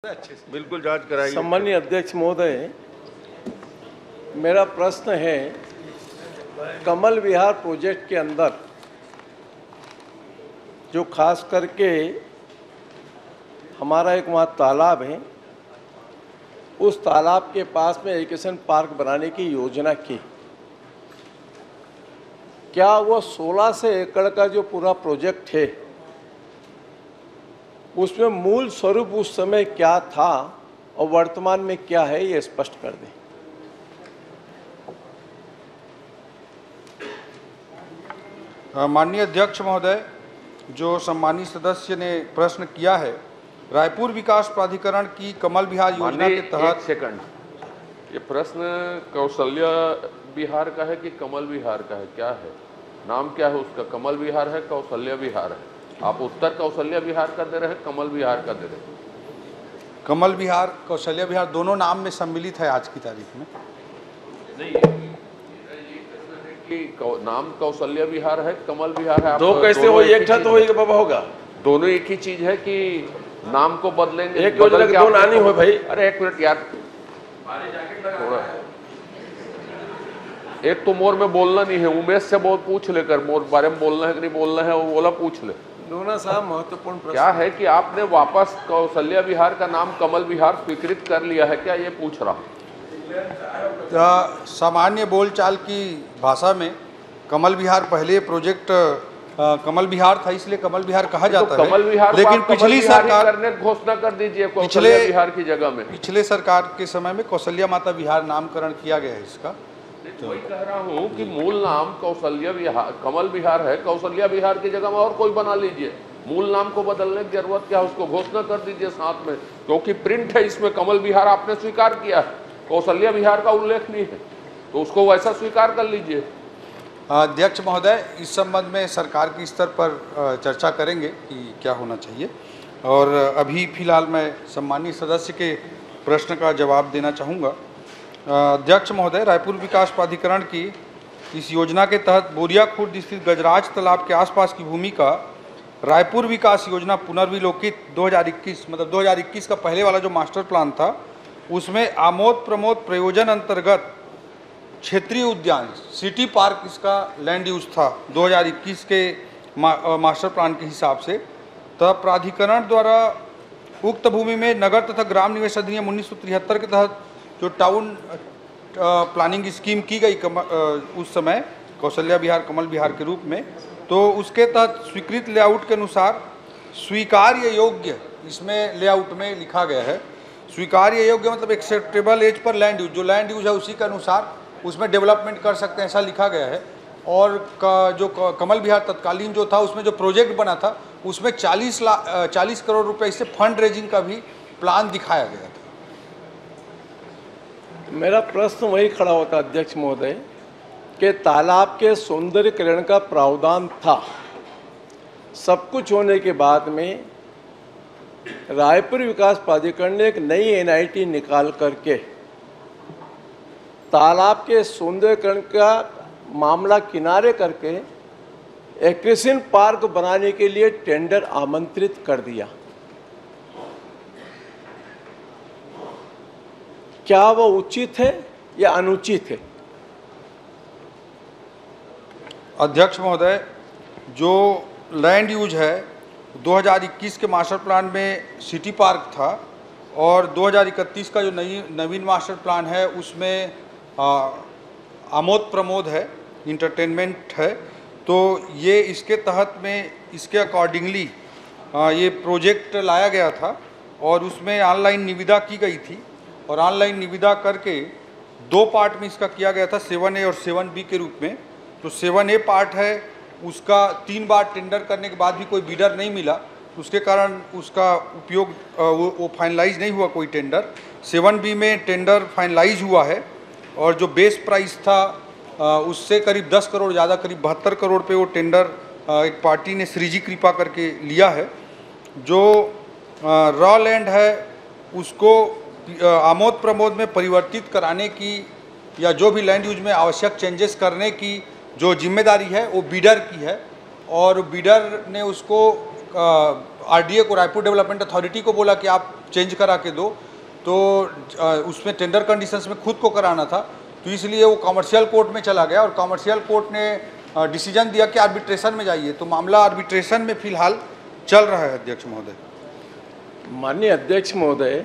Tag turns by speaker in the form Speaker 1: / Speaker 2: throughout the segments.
Speaker 1: अच्छे से बिल्कुल जांच कराइए।
Speaker 2: सम्मानीय अध्यक्ष महोदय, मेरा प्रश्न है, कमल विहार प्रोजेक्ट के अंदर जो खास करके हमारा एक वहाँ तालाब है, उस तालाब के पास में एजुकेशन पार्क बनाने की योजना की, क्या वो 1600 एकड़ का जो पूरा प्रोजेक्ट है उसमें मूल स्वरूप उस समय क्या था और वर्तमान में क्या है, ये स्पष्ट कर दें।
Speaker 3: माननीय अध्यक्ष महोदय, जो सम्मानित सदस्य ने प्रश्न किया है, रायपुर विकास प्राधिकरण की कमल विहार योजना के तहत।
Speaker 4: एक सेकंड, ये प्रश्न कौशल्या विहार का है कि कमल विहार का है? क्या है नाम, क्या है उसका? कमल विहार है, कौशल्या विहार है? आप उत्तर कौशल्या विहार का दे रहे हैं, कमल विहार का दे रहे हैं?
Speaker 3: कमल विहार, कौशल्या विहार दोनों नाम में सम्मिलित है आज की तारीख में।
Speaker 4: नहीं, कि नाम कौशल्या विहार है, कमल विहार है।
Speaker 2: दो कैसे हो? एक तो होगा बाबा, होगा दोनों
Speaker 4: एक ही चीज है कि नाम को बदलेंगे?
Speaker 2: एक योजना के दो नानी हो भाई।
Speaker 4: अरे एक मिनट यार, थोड़ा एक तो मोर में बोलना नहीं है, उमेश से बहुत पूछ लेकर मोर बारे में बोलना है कि नहीं बोलना है, वो बोला पूछ ले।
Speaker 2: दोनों साहब महत्वपूर्ण प्रश्न
Speaker 4: क्या है कि आपने वापस कौशल्या विहार का नाम कमल विहार स्वीकृत कर लिया है क्या, ये पूछ रहा हूँ।
Speaker 3: सामान्य बोलचाल की भाषा में कमल विहार पहले प्रोजेक्ट कमल विहार था, इसलिए कमल विहार कहा जाता है।
Speaker 4: कमल विहार,
Speaker 3: लेकिन पिछली सरकार
Speaker 4: करने घोषणा कर दीजिए कौशल्या विहार की जगह में।
Speaker 3: पिछले सरकार के समय में कौशल्या माता विहार नामकरण किया गया है इसका।
Speaker 4: तो वही कह रहा हूँ कि मूल नाम कौशल्या विहार, कमल विहार है, कौशल्या विहार की जगह में और कोई बना लीजिए। मूल नाम को बदलने की जरूरत क्या है? उसको घोषणा कर दीजिए साथ में, क्योंकि प्रिंट है इसमें कमल विहार आपने स्वीकार किया है, कौशल्या विहार का उल्लेख नहीं है, तो उसको वैसा स्वीकार कर लीजिए।
Speaker 3: अध्यक्ष महोदय, इस संबंध में सरकार के स्तर पर चर्चा करेंगे कि क्या होना चाहिए, और अभी फिलहाल मैं सम्मानीय सदस्य के प्रश्न का जवाब देना चाहूँगा। अध्यक्ष महोदय, रायपुर विकास प्राधिकरण की इस योजना के तहत बोरिया खुर्द स्थित गजराज तालाब के आसपास की भूमि का रायपुर विकास योजना पुनर्विलोकित 2021, मतलब 2021 का पहले वाला जो मास्टर प्लान था, उसमें आमोद प्रमोद प्रयोजन अंतर्गत क्षेत्रीय उद्यान सिटी पार्क इसका लैंड यूज था 2021 के मास्टर प्लान के हिसाब से। तब प्राधिकरण द्वारा उक्त भूमि में नगर तथा ग्राम निवेश अधिनियम 1973 के तहत जो टाउन प्लानिंग स्कीम की गई उस समय कौशल्या विहार कमल विहार के रूप में, तो उसके तहत स्वीकृत लेआउट के अनुसार स्वीकार्य योग्य, इसमें लेआउट में लिखा गया है स्वीकार्य योग्य मतलब acceptable as per land use, जो लैंड यूज है उसी के अनुसार उसमें डेवलपमेंट कर सकते हैं, ऐसा लिखा गया है। और जो कमल विहार तत्कालीन जो था, उसमें जो प्रोजेक्ट बना था उसमें 40 करोड़ रुपए इससे फंड रेजिंग का भी प्लान दिखाया गया था।
Speaker 2: मेरा प्रश्न वही खड़ा होता अध्यक्ष महोदय कि तालाब के सौंदर्यीकरण का प्रावधान था, सब कुछ होने के बाद में रायपुर विकास प्राधिकरण ने एक नई एनआईटी निकाल करके तालाब के सौंदर्यीकरण का मामला किनारे करके एजुकेशन पार्क बनाने के लिए टेंडर आमंत्रित कर दिया। क्या वो उचित है या अनुचित है?
Speaker 3: अध्यक्ष महोदय, जो लैंड यूज है 2021 के मास्टर प्लान में सिटी पार्क था, और 2031 का जो नवीन मास्टर प्लान है उसमें आमोद प्रमोद है, इंटरटेनमेंट है। तो ये इसके तहत में इसके अकॉर्डिंगली ये प्रोजेक्ट लाया गया था, और उसमें ऑनलाइन निविदा की गई थी, और ऑनलाइन निविदा करके दो पार्ट में इसका किया गया था, 7A और 7B के रूप में। तो 7A पार्ट है, उसका 3 बार टेंडर करने के बाद भी कोई बीडर नहीं मिला, तो उसके कारण उसका उपयोग वो फाइनलाइज नहीं हुआ कोई टेंडर। 7B में टेंडर फाइनलाइज हुआ है, और जो बेस प्राइस था उससे करीब 10 करोड़ ज़्यादा, करीब 72 करोड़ पे वो टेंडर एक पार्टी ने श्रीजी कृपा करके लिया है। जो रॉ लैंड है उसको आमोद प्रमोद में परिवर्तित कराने की, या जो भी लैंड यूज में आवश्यक चेंजेस करने की जो जिम्मेदारी है वो बीडर की है, और बीडर ने उसको आरडीए को, रायपुर डेवलपमेंट अथॉरिटी को बोला कि आप चेंज करा के दो, तो उसमें टेंडर कंडीशंस में खुद को कराना था, तो इसलिए वो कॉमर्शियल कोर्ट में चला गया और कॉमर्शियल कोर्ट ने डिसीजन दिया कि आर्बिट्रेशन में जाइए। तो मामला आर्बिट्रेशन में फिलहाल चल रहा है अध्यक्ष महोदय।
Speaker 2: माननीय अध्यक्ष महोदय,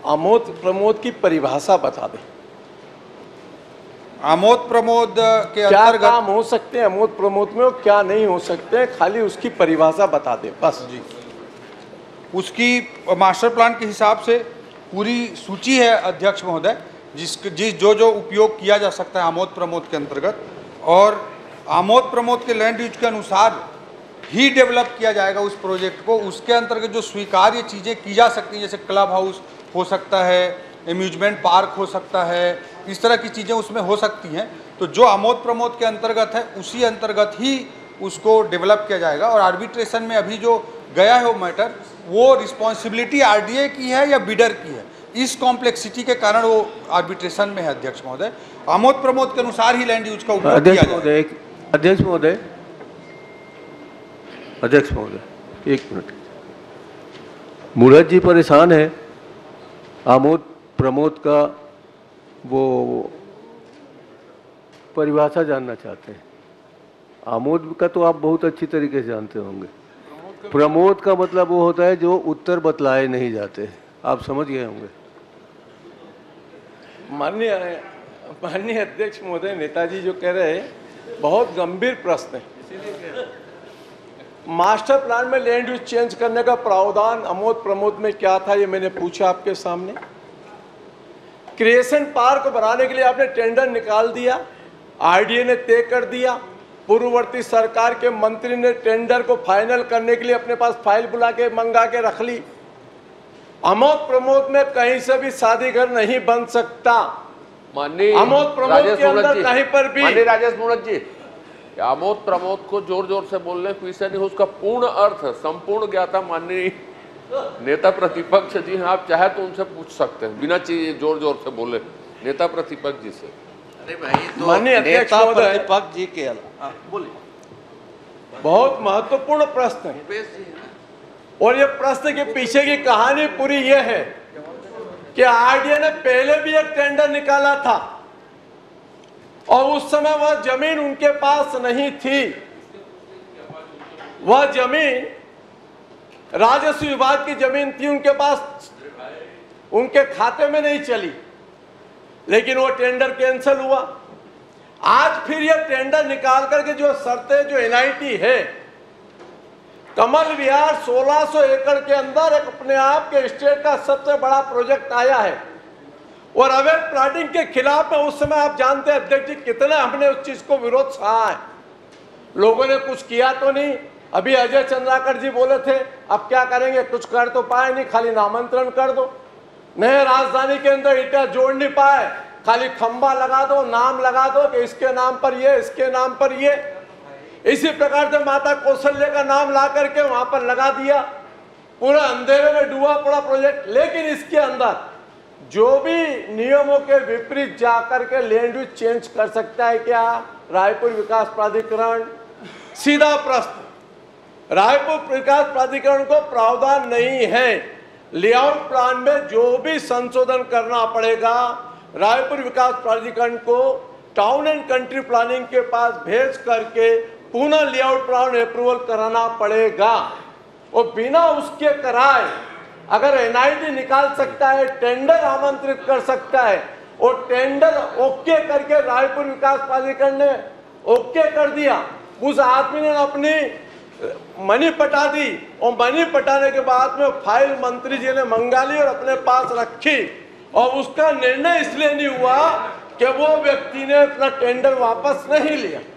Speaker 2: आमोद प्रमोद की परिभाषा बता दें।
Speaker 3: आमोद प्रमोद के
Speaker 2: क्या
Speaker 3: अंतर्गत
Speaker 2: काम हो सकते हैं आमोद प्रमोद में और क्या नहीं हो सकते हैं, खाली उसकी परिभाषा बता दें बस।
Speaker 3: जी, उसकी मास्टर प्लान के हिसाब से पूरी सूची है अध्यक्ष महोदय, जिस जो उपयोग किया जा सकता है आमोद प्रमोद के अंतर्गत, और आमोद प्रमोद के लैंड यूज के अनुसार ही डेवलप किया जाएगा उस प्रोजेक्ट को। उसके अंतर्गत जो स्वीकार्य चीज़ें की जा सकती हैं, जैसे क्लब हाउस हो सकता है, एम्यूजमेंट पार्क हो सकता है, इस तरह की चीज़ें उसमें हो सकती हैं। तो जो आमोद प्रमोद के अंतर्गत है उसी अंतर्गत ही उसको डेवलप किया जाएगा। और आर्बिट्रेशन में अभी जो गया है वो मैटर, वो रिस्पॉन्सिबिलिटी आरडीए की है या बिडर की है, इस कॉम्प्लेक्सिटी के कारण वो आर्बिट्रेशन में है अध्यक्ष महोदय। आमोद प्रमोद के अनुसार ही लैंड यूज का उपयोग किया जाएगा।
Speaker 1: अध्यक्ष महोदय एक मिनट, मूरत जी परेशान है, आमोद प्रमोद का वो परिभाषा जानना चाहते हैं। आमोद का तो आप बहुत अच्छी तरीके से जानते होंगे। प्रमोद का मतलब वो होता है जो उत्तर बतलाए नहीं जाते, आप समझ गए होंगे।
Speaker 2: माननीय अध्यक्ष महोदय, नेताजी जो कह रहे हैं बहुत गंभीर प्रश्न है। मास्टर प्लान में लैंड यूज चेंज करने का प्रावधान आमोद प्रमोद में क्या था, ये मैंने पूछा आपके सामने। क्रिएशन पार्क बनाने के लिए आपने टेंडर निकाल दिया, आरडीए ने तय कर दिया, पूर्ववर्ती सरकार के मंत्री ने टेंडर को फाइनल करने के लिए अपने पास फाइल बुला के मंगा के रख ली। आमोद प्रमोद में कहीं से भी शादी घर नहीं बन सकता।
Speaker 4: माननीय
Speaker 2: आमोद प्रमोद के अंदर कहीं पर भी।
Speaker 4: माननीय राजेश मूणत जी, आमोद प्रमोद को जोर जोर से बोलने को इसे नहीं, उसका पूर्ण अर्थ संपूर्ण ज्ञाता माननीय नेता प्रतिपक्ष जी हैं, आप चाहे तो उनसे पूछ सकते हैं बिना चाहिए जोर जोर से बोले, नेता प्रतिपक्ष जी से।
Speaker 5: अरे भाई, तो
Speaker 2: माननीय अध्यक्ष
Speaker 5: नेता
Speaker 2: महोदय,
Speaker 5: प्रतिपक्ष जी के बोलिए,
Speaker 2: बहुत महत्वपूर्ण प्रश्न है और ये प्रश्न के पीछे की कहानी पूरी ये है कि आरडीए ने पहले भी एक टेंडर निकाला था और उस समय वह जमीन उनके पास नहीं थी। वह जमीन राजस्व विभाग की जमीन थी, उनके पास, उनके खाते में नहीं चली, लेकिन वो टेंडर कैंसिल हुआ। आज फिर ये टेंडर निकाल करके जो शर्तें, जो एनआईटी है, कमल विहार 1600 एकड़ के अंदर एक अपने आप के स्टेट का सबसे बड़ा प्रोजेक्ट आया है और अवैध प्लाटिंग के खिलाफ में उस समय आप जानते हैं अध्यक्ष जी कितना हमने उस चीज को विरोध सहा है। लोगों ने कुछ किया तो नहीं। अभी अजय चंद्राकर जी बोले थे अब क्या करेंगे, कुछ कर तो पाए नहीं, खाली नामांतरण कर दो। नए राजधानी के अंदर ईंटा जोड़ नहीं पाए, खाली खंबा लगा दो, नाम लगा दो कि इसके नाम पर ये, इसके नाम पर ये। इसी प्रकार से माता कौशल्या का नाम ला करके वहां पर लगा दिया, पूरा अंधेरे में डूबा पड़ा प्रोजेक्ट। लेकिन इसके अंदर जो भी नियमों के विपरीत जाकर के लैंड यूज चेंज कर सकता है क्या रायपुर विकास प्राधिकरण? सीधा प्रश्न, रायपुर विकास प्राधिकरण को प्रावधान नहीं है। लेआउट प्लान में जो भी संशोधन करना पड़ेगा रायपुर विकास प्राधिकरण को टाउन एंड कंट्री प्लानिंग के पास भेज करके पुनः लेआउट प्लान अप्रूवल कराना पड़ेगा। और बिना उसके कराए अगर एनआईटी निकाल सकता है, टेंडर आमंत्रित कर सकता है और टेंडर ओके करके रायपुर विकास प्राधिकरण ने ओके कर दिया, उस आदमी ने अपनी मनी पटा दी और मनी पटाने के बाद में फाइल मंत्री जी ने मंगा ली और अपने पास रखी और उसका निर्णय इसलिए नहीं हुआ कि वो व्यक्ति ने अपना टेंडर वापस नहीं लिया।